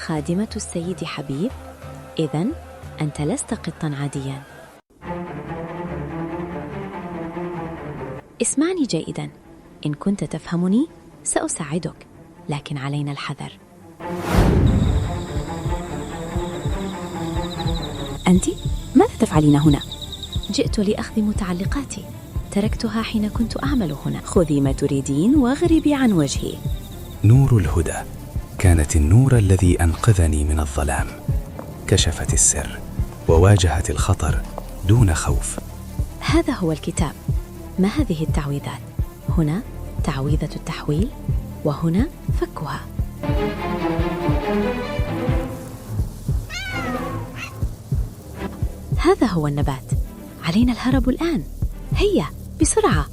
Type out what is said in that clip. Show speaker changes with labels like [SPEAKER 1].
[SPEAKER 1] خادمة السيد حبيب؟ إذن أنت لست قطاً عادياً. اسمعني جيداً، إن كنت تفهمني سأساعدك، لكن علينا الحذر. أنت؟ ماذا تفعلين هنا؟ جئت لأخذ متعلقاتي، تركتها حين كنت أعمل هنا. خذي ما تريدين واغربي عن وجهي.
[SPEAKER 2] نور الهدى كانت النور الذي أنقذني من الظلام، كشفت السر وواجهت الخطر دون خوف.
[SPEAKER 1] هذا هو الكتاب. ما هذه التعويذات؟ هنا تعويذة التحويل، وهنا فكها. هذا هو النبات، علينا الهرب الآن. هيا بسرعة.